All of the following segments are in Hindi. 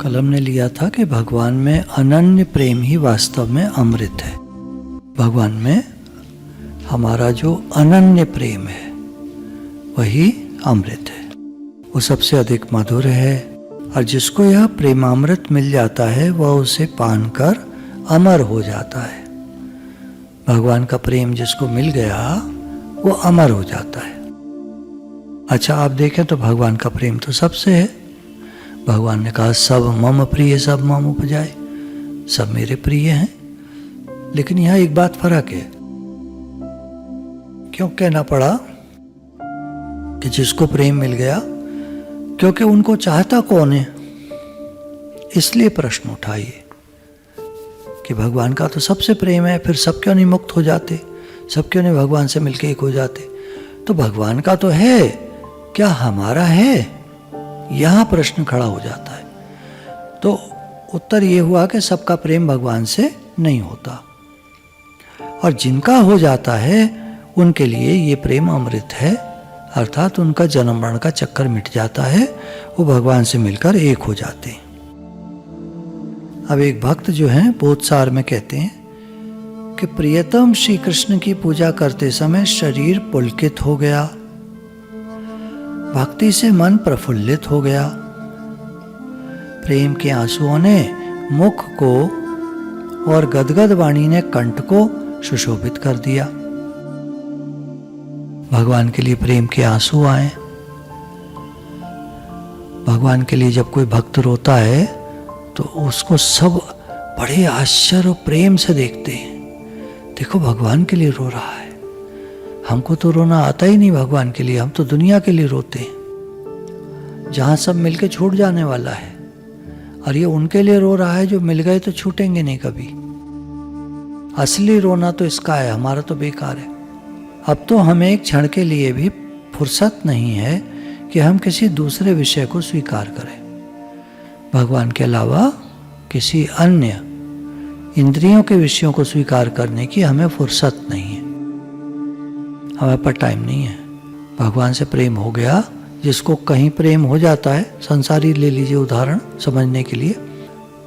कलम ने लिया था कि भगवान में अनन्य प्रेम ही वास्तव में अमृत है। भगवान में हमारा जो अनन्य प्रेम है वही अमृत है, वो सबसे अधिक मधुर है। और जिसको यह प्रेमामृत मिल जाता है वह उसे पान कर अमर हो जाता है। भगवान का प्रेम जिसको मिल गया वो अमर हो जाता है। अच्छा, आप देखें तो भगवान का प्रेम तो सबसे है। भगवान ने कहा सब मम प्रिय सब मम उपजाए, सब मेरे प्रिय हैं। लेकिन यहाँ एक बात फर्क है। क्यों कहना पड़ा कि जिसको प्रेम मिल गया? क्योंकि उनको चाहता कौन है, इसलिए प्रश्न उठाइए कि भगवान का तो सबसे प्रेम है, फिर सब क्यों नहीं मुक्त हो जाते, सब क्यों नहीं भगवान से मिलके एक हो जाते? तो भगवान का तो है, क्या हमारा है? यहाँ प्रश्न खड़ा हो जाता है। तो उत्तर ये हुआ कि सबका प्रेम भगवान से नहीं होता, और जिनका हो जाता है उनके लिए ये प्रेम अमृत है, अर्थात उनका जन्म मरण का चक्कर मिट जाता है, वो भगवान से मिलकर एक हो जाते हैं। अब एक भक्त जो हैं बोधसार में कहते हैं कि प्रियतम श्री कृष्ण की पूजा करते समय शरीर पुलकित हो गया, भक्ति से मन प्रफुल्लित हो गया, प्रेम के आंसुओं ने मुख को और गदगद वाणी ने कंठ को सुशोभित कर दिया। भगवान के लिए प्रेम के आंसू आए। भगवान के लिए जब कोई भक्त रोता है तो उसको सब बड़े आश्चर्य और प्रेम से देखते हैं। देखो भगवान के लिए रो रहा है, हमको तो रोना आता ही नहीं भगवान के लिए, हम तो दुनिया के लिए रोते हैं जहाँ सब मिलके छूट जाने वाला है, और ये उनके लिए रो रहा है जो मिल गए तो छूटेंगे नहीं कभी। असली रोना तो इसका है, हमारा तो बेकार है। अब तो हमें एक क्षण के लिए भी फुर्सत नहीं है कि हम किसी दूसरे विषय को स्वीकार करें। भगवान के अलावा किसी अन्य इंद्रियों के विषयों को स्वीकार करने की हमें फुर्सत नहीं है, हमारे पास टाइम नहीं है। भगवान से प्रेम हो गया, जिसको कहीं प्रेम हो जाता है, संसारी ले लीजिए उदाहरण समझने के लिए,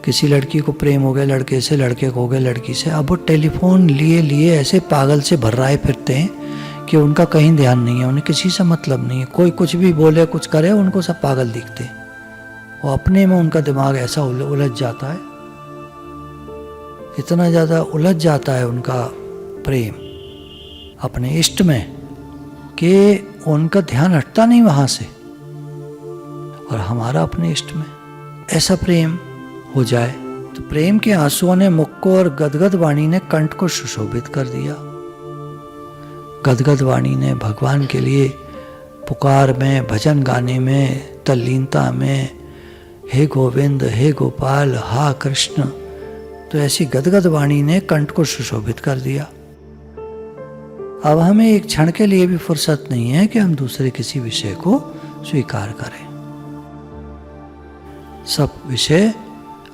किसी लड़की को प्रेम हो गया लड़के से, लड़के को हो गया लड़की से, अब वो टेलीफोन लिए लिए ऐसे पागल से भर्राए फिरते हैं कि उनका कहीं ध्यान नहीं है, उन्हें किसी से मतलब नहीं है। कोई कुछ भी बोले कुछ करे उनको सब पागल दिखते हैं। वो अपने में उनका दिमाग ऐसा उलझ जाता है, इतना ज़्यादा उलझ जाता है उनका प्रेम अपने इष्ट में कि उनका ध्यान हटता नहीं वहाँ से। और हमारा अपने इष्ट में ऐसा प्रेम हो जाए तो प्रेम के आंसुओं ने मुख को और गदगद वाणी ने कंठ को सुशोभित कर दिया। गदगद वाणी ने भगवान के लिए पुकार में, भजन गाने में, तल्लीनता में, हे गोविंद हे गोपाल हा कृष्ण, तो ऐसी गदगद वाणी ने कंठ को सुशोभित कर दिया। अब हमें एक क्षण के लिए भी फुर्सत नहीं है कि हम दूसरे किसी विषय को स्वीकार करें। सब विषय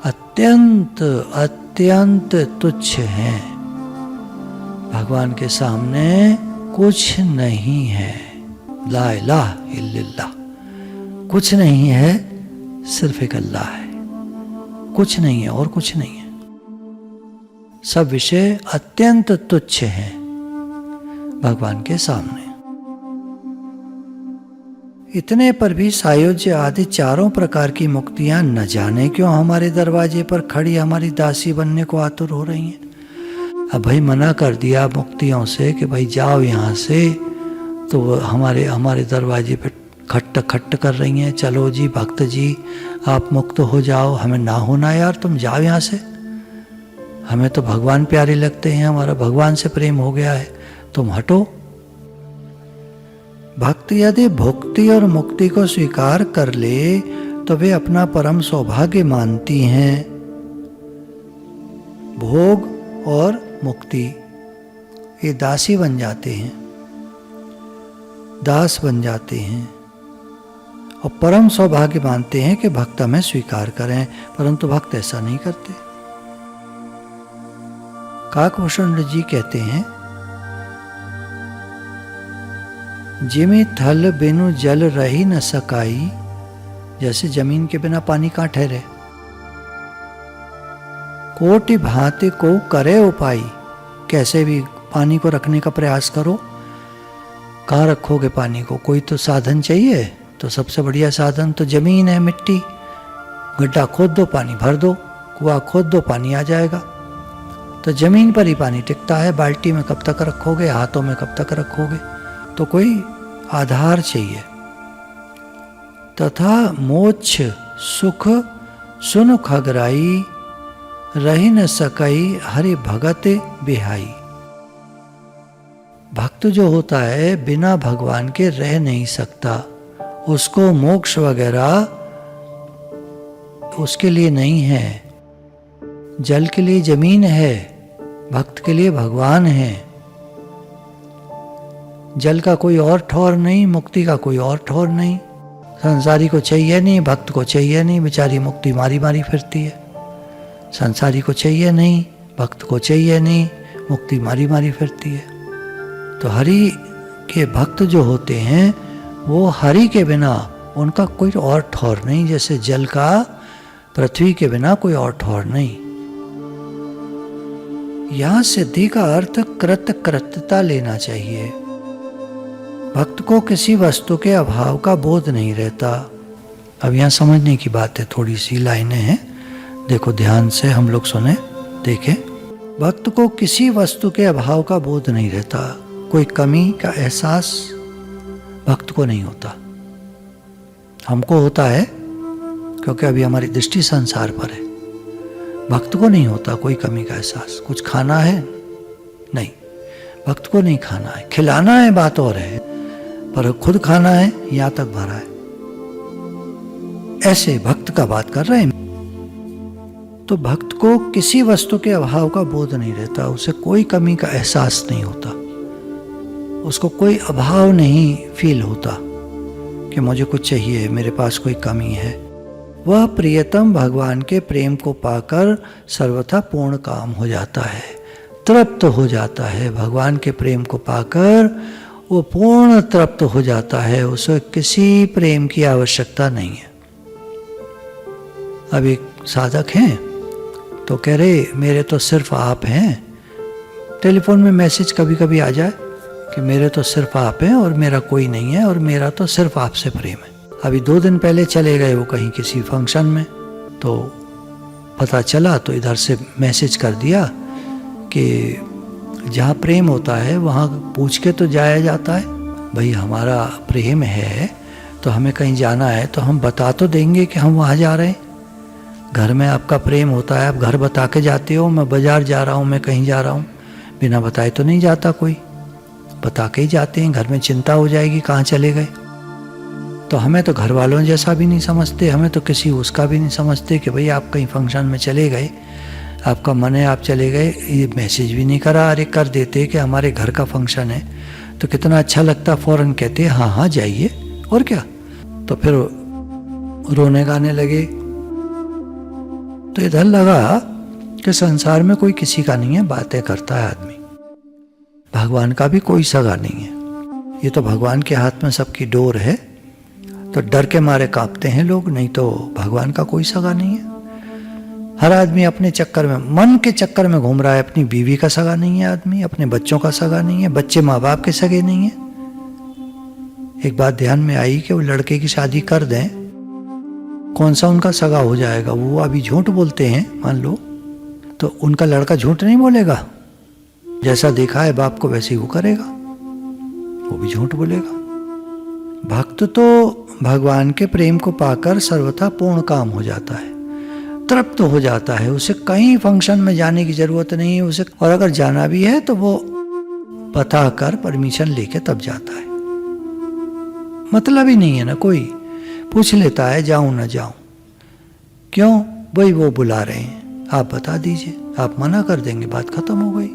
अत्यंत अत्यंत तुच्छ हैं, भगवान के सामने कुछ नहीं है। ला इलाहा इल्लल्लाह, कुछ नहीं है, सिर्फ एक अल्लाह है, कुछ नहीं है और कुछ नहीं है। सब विषय अत्यंत तुच्छ हैं भगवान के सामने। इतने पर भी सायुज्य आदि चारों प्रकार की मुक्तियां न जाने क्यों हमारे दरवाजे पर खड़ी हमारी दासी बनने को आतुर हो रही हैं। अब भाई मना कर दिया मुक्तियों से कि भाई जाओ यहाँ से, तो वो हमारे दरवाजे पे खट्ट खट्ट कर रही हैं, चलो जी भक्त जी आप मुक्त हो जाओ, हमें ना होना यार, तुम जाओ यहाँ से, हमें तो भगवान प्यारे लगते हैं, हमारा भगवान से प्रेम हो गया है, तुम हटो। भक्त यदि भुक्ति और मुक्ति को स्वीकार कर ले तो वे अपना परम सौभाग्य मानती हैं। भोग और मुक्ति ये दासी बन जाते हैं, दास बन जाते हैं, और परम सौभाग्य मानते हैं कि भक्त हमें स्वीकार करें, परंतु भक्त ऐसा नहीं करते। काकभूषण जी कहते हैं, जिमि थल बिनु जल रही न सकाई, जैसे जमीन के बिना पानी कहाँ ठहरे, कोटि भांति को करे उपाय, कैसे भी पानी को रखने का प्रयास करो। कहाँ रखोगे पानी को? कोई तो साधन चाहिए। तो सबसे बढ़िया साधन तो जमीन है, मिट्टी। गड्ढा खोद दो, पानी भर दो, कुआं खोद दो, पानी आ जाएगा। तो जमीन पर ही पानी टिकता है। बाल्टी में कब तक रखोगे, हाथों में कब तक रखोगे? तो कोई आधार चाहिए। तथा मोक्ष सुख सुन खगराई, रही न सकई हरि भगत बिहाई। भक्त जो होता है बिना भगवान के रह नहीं सकता। उसको मोक्ष वगैरह उसके लिए नहीं है। जल के लिए जमीन है, भक्त के लिए भगवान है। जल का कोई और ठौर नहीं, मुक्ति का कोई और ठौर नहीं। संसारी को चाहिए नहीं, भक्त को चाहिए नहीं, बेचारी मुक्ति मारी मारी फिरती है। संसारी को चाहिए नहीं, भक्त को चाहिए नहीं, मुक्ति मारी मारी फिरती है। तो हरि के भक्त जो होते हैं वो हरि के बिना उनका कोई और ठौर नहीं। जैसे जल का पृथ्वी के बिना कोई और ठौर नहीं। यहां सिद्धि का अर्थ कृतकृत्यता लेना चाहिए। भक्त को किसी वस्तु के अभाव का बोध नहीं रहता। अब यहाँ समझने की बात है, थोड़ी सी लाइनें हैं, देखो ध्यान से हम लोग सुने देखें। भक्त को किसी वस्तु के अभाव का बोध नहीं रहता। कोई कमी का एहसास भक्त को नहीं होता। हमको होता है क्योंकि अभी हमारी दृष्टि संसार पर है। भक्त को नहीं होता कोई कमी का एहसास। कुछ खाना है नहीं, भक्त को नहीं खाना है। खिलाना है बात और है, पर खुद खाना है यहां तक भरा है। ऐसे भक्त का बात कर रहे हैं। तो भक्त को किसी वस्तु के अभाव का बोध नहीं रहता। उसे कोई कमी का एहसास नहीं होता। उसको कोई अभाव नहीं फील होता कि मुझे कुछ चाहिए, मेरे पास कोई कमी है। वह प्रियतम भगवान के प्रेम को पाकर सर्वथा पूर्ण काम हो जाता है, तृप्त हो जाता है। भगवान के प्रेम को पाकर वो पूर्ण तृप्त हो जाता है। उसे किसी प्रेम की आवश्यकता नहीं है। अब एक साधक हैं तो कह रहे मेरे तो सिर्फ आप हैं। टेलीफोन में मैसेज कभी कभी आ जाए कि मेरे तो सिर्फ आप हैं और मेरा कोई नहीं है और मेरा तो सिर्फ आपसे प्रेम है। अभी 2 दिन पहले चले गए वो कहीं किसी फंक्शन में, तो पता चला तो इधर से मैसेज कर दिया कि जहाँ प्रेम होता है वहाँ पूछ के तो जाया जाता है। भाई हमारा प्रेम है तो हमें कहीं जाना है तो हम बता तो देंगे कि हम वहाँ जा रहे हैं। घर में आपका प्रेम होता है, आप घर बता के जाते हो, मैं बाजार जा रहा हूँ, मैं कहीं जा रहा हूँ। बिना बताए तो नहीं जाता कोई, बता के ही जाते हैं। घर में चिंता हो जाएगी कहाँ चले गए। तो हमें तो घर वालों जैसा भी नहीं समझते, हमें तो किसी उसका भी नहीं समझते कि भाई आप कहीं फंक्शन में चले गए, आपका मन है आप चले गए। ये मैसेज भी नहीं करा, अरे कर देते कि हमारे घर का फंक्शन है तो कितना अच्छा लगता। फ़ौरन कहते हाँ हाँ जाइए, और क्या। तो फिर रोने गाने लगे। तो इधर लगा कि संसार में कोई किसी का नहीं है, बातें करता है आदमी। भगवान का भी कोई सगा नहीं है। ये तो भगवान के हाथ में सबकी डोर है, तो डर के मारे कांपते हैं लोग। नहीं तो भगवान का कोई सगा नहीं है। हर आदमी अपने चक्कर में, मन के चक्कर में घूम रहा है। अपनी बीवी का सगा नहीं है आदमी, अपने बच्चों का सगा नहीं है, बच्चे माँ बाप के सगे नहीं है। एक बात ध्यान में आई कि वो लड़के की शादी कर दें, कौन सा उनका सगा हो जाएगा। वो अभी झूठ बोलते हैं मान लो, तो उनका लड़का झूठ नहीं बोलेगा। जैसा देखा है बाप को वैसे ही वो करेगा, वो भी झूठ बोलेगा। भक्त तो भगवान के प्रेम को पाकर सर्वथा पूर्ण काम हो जाता है, तृप्त हो जाता है। उसे कहीं फंक्शन में जाने की जरूरत नहीं है उसे, और अगर जाना भी है तो वो बता कर परमिशन लेके तब जाता है। मतलब ही नहीं है ना, कोई पूछ लेता है जाऊं ना जाऊं, क्यों भाई वो बुला रहे हैं, आप बता दीजिए, आप मना कर देंगे, बात खत्म हो गई।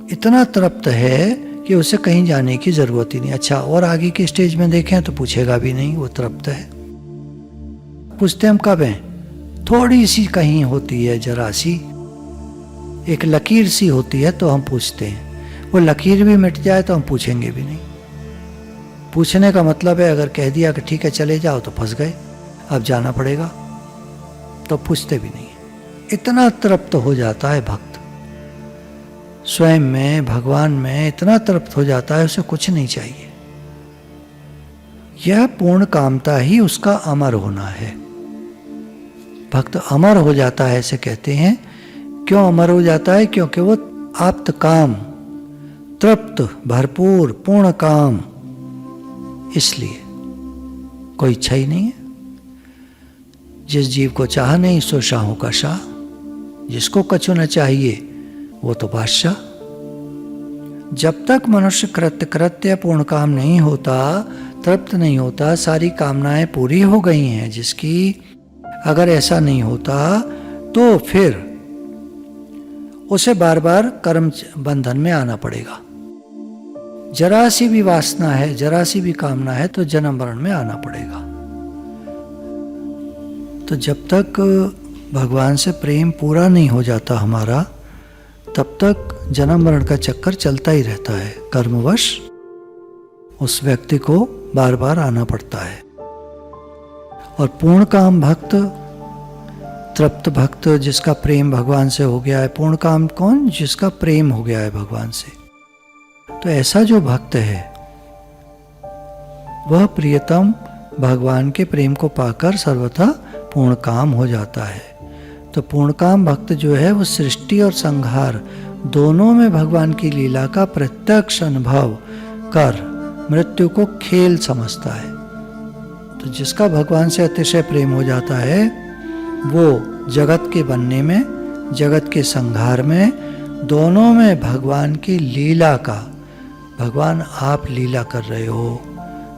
इतना तृप्त है कि उसे कहीं जाने की जरूरत ही नहीं। अच्छा, और आगे की स्टेज में देखें तो पूछेगा भी नहीं, वो तृप्त है। पूछते हम कब हैं, थोड़ी सी कहीं होती है, जरा सी एक लकीर सी होती है तो हम पूछते हैं। वो लकीर भी मिट जाए तो हम पूछेंगे भी नहीं। पूछने का मतलब है अगर कह दिया कि ठीक है चले जाओ तो फंस गए, अब जाना पड़ेगा, तो पूछते भी नहीं। इतना तृप्त हो जाता है भक्त, स्वयं में, भगवान में इतना तृप्त हो जाता है, उसे कुछ नहीं चाहिए। यह पूर्ण कामता ही उसका अमर होना है। भक्त अमर हो जाता है ऐसे कहते हैं। क्यों अमर हो जाता है? क्योंकि वो आप्त काम, तृप्त, भरपूर, पूर्ण काम, इसलिए कोई इच्छा ही नहीं है। जिस जीव को चाह नहीं सो शाहों का शाह, जिसको कछु न चाहिए वो तो बादशाह। जब तक मनुष्य कृत्य पूर्ण काम नहीं होता, तृप्त नहीं होता, सारी कामनाएं पूरी हो गई हैं जिसकी, अगर ऐसा नहीं होता तो फिर उसे बार बार कर्म बंधन में आना पड़ेगा। जरा सी भी वासना है, जरा सी भी कामना है तो जन्म मरण में आना पड़ेगा। तो जब तक भगवान से प्रेम पूरा नहीं हो जाता हमारा, तब तक जन्म मरण का चक्कर चलता ही रहता है। कर्मवश उस व्यक्ति को बार बार आना पड़ता है। और पूर्ण काम भक्त, तृप्त भक्त, जिसका प्रेम भगवान से हो गया है। पूर्ण काम कौन? जिसका प्रेम हो गया है भगवान से। तो ऐसा जो भक्त है वह प्रियतम भगवान के प्रेम को पाकर सर्वथा पूर्ण काम हो जाता है। तो पूर्ण काम भक्त जो है वो सृष्टि और संहार दोनों में भगवान की लीला का प्रत्यक्ष अनुभव कर मृत्यु को खेल समझता है। तो जिसका भगवान से अतिशय प्रेम हो जाता है वो जगत के बनने में, जगत के संहार में, दोनों में भगवान की लीला का, भगवान आप लीला कर रहे हो,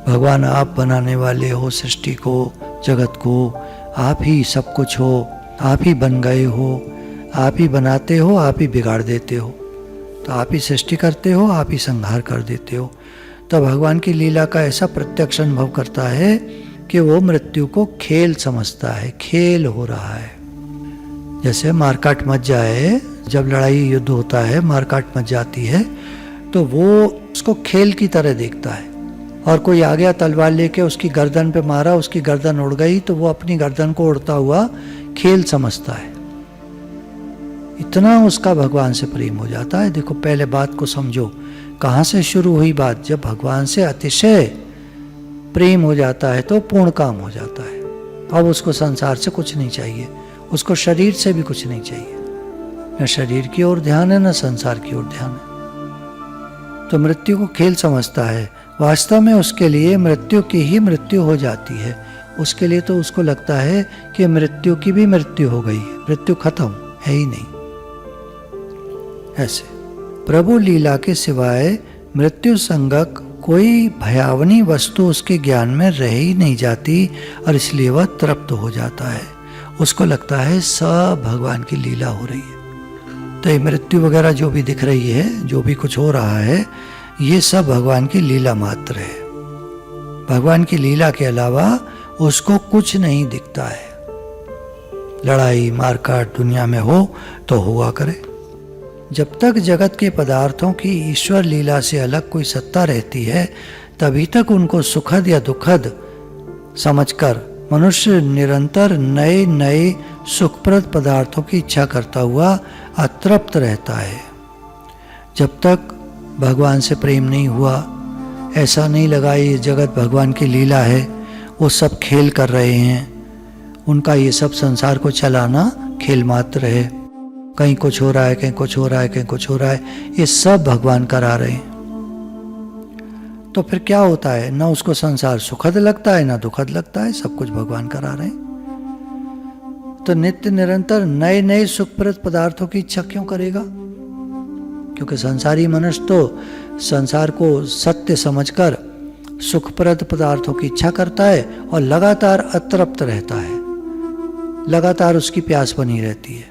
भगवान आप बनाने वाले हो सृष्टि को, जगत को, आप ही सब कुछ हो, आप ही बन गए हो, आप ही बनाते हो, आप ही बिगाड़ देते हो। तो आप ही सृष्टि करते हो, आप ही संहार कर देते हो। तो भगवान की लीला का ऐसा प्रत्यक्ष अनुभव करता है कि वो मृत्यु को खेल समझता है, खेल हो रहा है। जैसे मारकाट मच जाए, जब लड़ाई युद्ध होता है, मारकाट मच जाती है, तो वो उसको खेल की तरह देखता है। और कोई आ गया तलवार लेके, उसकी गर्दन पे मारा, उसकी गर्दन उड़ गई, तो वो अपनी गर्दन को उड़ता हुआ खेल समझता है। इतना उसका भगवान से प्रेम हो जाता है। देखो पहले बात को समझो, कहाँ से शुरू हुई बात? जब भगवान से अतिशय प्रेम हो जाता है तो पूर्ण काम हो जाता है। अब उसको संसार से कुछ नहीं चाहिए, उसको शरीर से भी कुछ नहीं चाहिए। न शरीर की ओर ध्यान है, न संसार की ओर ध्यान है। तो मृत्यु को खेल समझता है। वास्तव में उसके लिए मृत्यु की ही मृत्यु हो जाती है। उसके लिए तो उसको लगता है कि मृत्यु की भी मृत्यु हो गई है, मृत्यु खत्म है ही नहीं। ऐसे प्रभु लीला के सिवाय मृत्यु संगक कोई भयावनी वस्तु उसके ज्ञान में रह ही नहीं जाती, और इसलिए वह तृप्त हो जाता है। उसको लगता है सब भगवान की लीला हो रही है। तो ये मृत्यु वगैरह जो भी दिख रही है, जो भी कुछ हो रहा है, ये सब भगवान की लीला मात्र है। भगवान की लीला के अलावा उसको कुछ नहीं दिखता है। लड़ाई मारकाट दुनिया में हो तो हुआ करे। जब तक जगत के पदार्थों की ईश्वर लीला से अलग कोई सत्ता रहती है, तभी तक उनको सुखद या दुखद समझकर मनुष्य निरंतर नए नए सुखप्रद पदार्थों की इच्छा करता हुआ अतृप्त रहता है। जब तक भगवान से प्रेम नहीं हुआ, ऐसा नहीं लगा ये जगत भगवान की लीला है, वो सब खेल कर रहे हैं, उनका ये सब संसार को चलाना खेल मात्र है, कहीं कुछ हो रहा है, कहीं कुछ हो रहा है, कहीं कुछ हो रहा है, ये सब भगवान करा रहे हैं। तो फिर क्या होता है? ना उसको संसार सुखद लगता है, ना दुखद लगता है, सब कुछ भगवान करा रहे हैं। तो नित्य निरंतर नए नए सुखप्रद पदार्थों की इच्छा क्यों करेगा? क्योंकि संसारी मनुष्य तो संसार को सत्य समझकर सुखप्रद पदार्थों की इच्छा करता है और लगातार अतृप्त रहता है, लगातार उसकी प्यास बनी रहती है।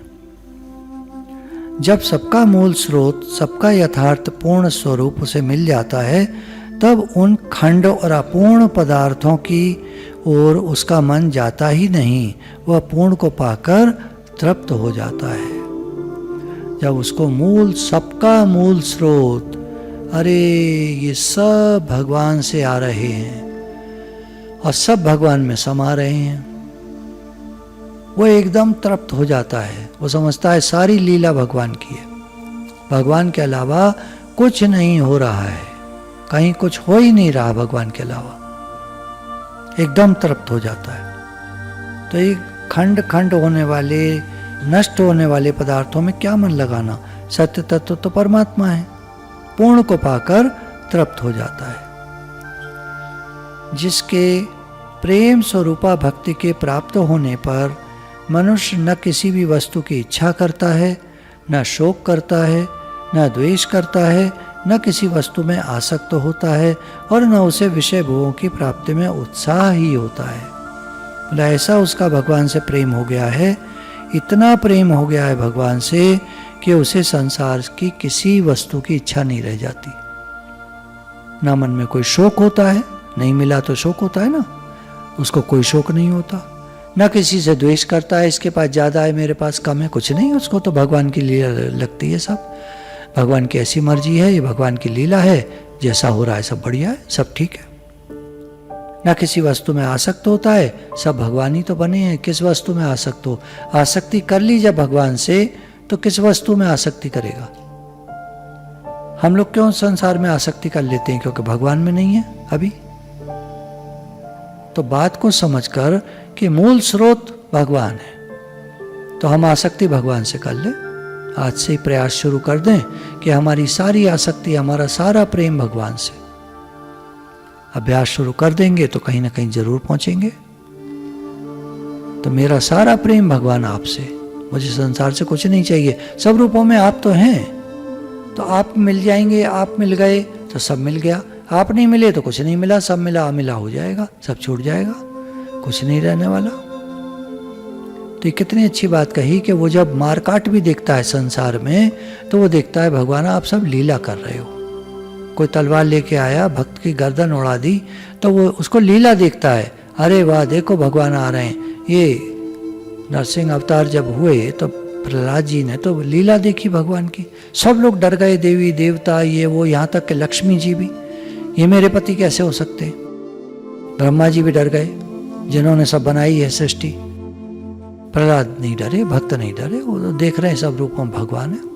जब सबका मूल स्रोत, सबका यथार्थ पूर्ण स्वरूप उसे मिल जाता है, तब उन खंड और अपूर्ण पदार्थों की ओर उसका मन जाता ही नहीं, वह पूर्ण को पाकर तृप्त हो जाता है। जब उसको मूल, सबका मूल स्रोत, अरे ये सब भगवान से आ रहे हैं और सब भगवान में समा रहे हैं, वो एकदम तृप्त हो जाता है। वो समझता है सारी लीला भगवान की है, भगवान के अलावा कुछ नहीं हो रहा है, कहीं कुछ हो ही नहीं रहा भगवान के अलावा, एकदम तृप्त हो जाता है। तो ये खंड खंड होने वाले, नष्ट होने वाले पदार्थों में क्या मन लगाना, सत्य तत्व तो परमात्मा है, पूर्ण को पाकर तृप्त हो जाता है। जिसके प्रेम स्वरूपा भक्ति के प्राप्त होने पर मनुष्य न किसी भी वस्तु की इच्छा करता है, न शोक करता है, न द्वेष करता है, न किसी वस्तु में आसक्त होता है, और न उसे विषय भोगों की प्राप्ति में उत्साह ही होता है। बोला ऐसा उसका भगवान से प्रेम हो गया है, इतना प्रेम हो गया है भगवान से कि उसे संसार की किसी वस्तु की इच्छा नहीं रह जाती। ना मन में कोई शोक होता है, नहीं मिला तो शोक होता है ना, उसको कोई शोक नहीं होता। ना किसी से द्वेष करता है, इसके पास ज़्यादा है मेरे पास कम है, कुछ नहीं, उसको तो भगवान की लीला लगती है। सब भगवान की ऐसी मर्जी है, ये भगवान की लीला है, जैसा हो रहा है सब बढ़िया है, सब ठीक है। ना किसी वस्तु में आसक्त होता है, सब भगवान ही तो बने हैं, किस वस्तु में आसक्त हो। आसक्ति कर ली जब भगवान से, तो किस वस्तु में आसक्ति करेगा। हम लोग क्यों संसार में आसक्ति कर लेते हैं, क्योंकि भगवान में नहीं है अभी। तो बात को समझकर कि मूल स्रोत भगवान है, तो हम आसक्ति भगवान से कर ले। आज से ही प्रयास शुरू कर दें कि हमारी सारी आसक्ति, हमारा सारा प्रेम भगवान से। अभ्यास शुरू कर देंगे तो कहीं ना कहीं जरूर पहुंचेंगे। तो मेरा सारा प्रेम भगवान आपसे, मुझे संसार से कुछ नहीं चाहिए। सब रूपों में आप तो हैं, तो आप मिल जाएंगे, आप मिल गए तो सब मिल गया, आप नहीं मिले तो कुछ नहीं मिला, सब मिला अमिला हो जाएगा, सब छूट जाएगा, कुछ नहीं रहने वाला। तो ये कितनी अच्छी बात कही कि वो जब मारकाट भी देखता है संसार में, तो वो देखता है भगवान आप सब लीला कर रहे हो। कोई तलवार लेके आया, भक्त की गर्दन उड़ा दी, तो वो उसको लीला देखता है, अरे वाह देखो भगवान आ रहे हैं। ये नरसिंह अवतार जब हुए तो प्रहलाद जी ने तो लीला देखी भगवान की, सब लोग डर गए, देवी देवता ये वो, यहाँ तक कि लक्ष्मी जी भी, ये मेरे पति कैसे हो सकते। ब्रह्मा जी भी डर गए, जिन्होंने सब बनाई है सृष्टि। प्रहलाद नहीं डरे, भक्त नहीं डरे, वो तो देख रहे हैं सब रूपों में भगवान है।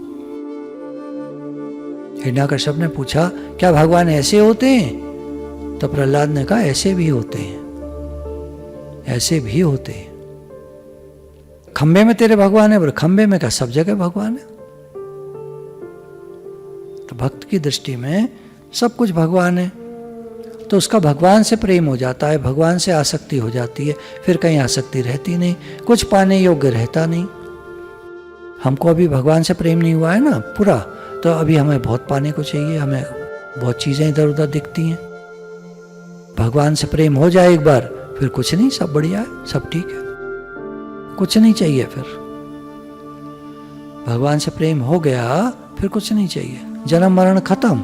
हिरण्याकश्यप ने पूछा क्या भगवान ऐसे होते हैं, तो प्रहलाद ने कहा ऐसे भी होते हैं, ऐसे भी होते हैं। खंबे में तेरे भगवान है, बोले खंबे में क्या, सब जगह भगवान है। तो भक्त की दृष्टि में सब कुछ भगवान है, तो उसका भगवान से प्रेम हो जाता है, भगवान से आसक्ति हो जाती है, फिर कहीं आसक्ति रहती नहीं, कुछ पाने योग्य रहता नहीं। हमको अभी भगवान से प्रेम नहीं हुआ है ना पूरा, तो अभी हमें बहुत पाने को चाहिए, हमें बहुत चीज़ें इधर उधर दिखती हैं। भगवान से प्रेम हो जाए एक बार, फिर कुछ नहीं, सब बढ़िया है, सब ठीक है, कुछ नहीं चाहिए। फिर भगवान से प्रेम हो गया, फिर कुछ नहीं चाहिए। जन्म मरण खत्म,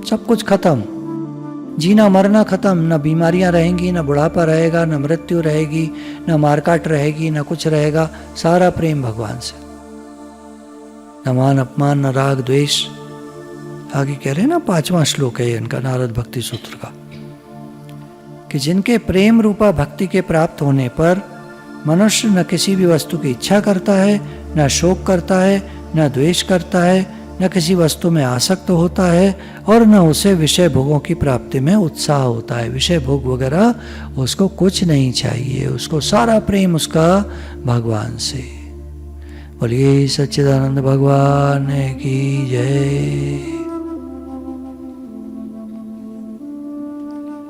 सब कुछ खत्म, जीना मरना खत्म, न बीमारियां रहेंगी, न बुढ़ापा रहेगा, न मृत्यु रहेगी, न मारकाट रहेगी, न कुछ रहेगा, सारा प्रेम भगवान से। न मान अपमान, न राग द्वेष। आगे कह रहे हैं ना, 5वां श्लोक है इनका नारद भक्ति सूत्र का, कि जिनके प्रेम रूपा भक्ति के प्राप्त होने पर मनुष्य न किसी भी वस्तु की इच्छा करता है, न शोक करता है, न द्वेष करता है, न किसी वस्तु में आसक्त होता है, और न उसे विषय भोगों की प्राप्ति में उत्साह होता है। विषय भोग वगैरह उसको कुछ नहीं चाहिए, उसको सारा प्रेम उसका भगवान से। बोलिए सच्चिदानंद भगवान की जय।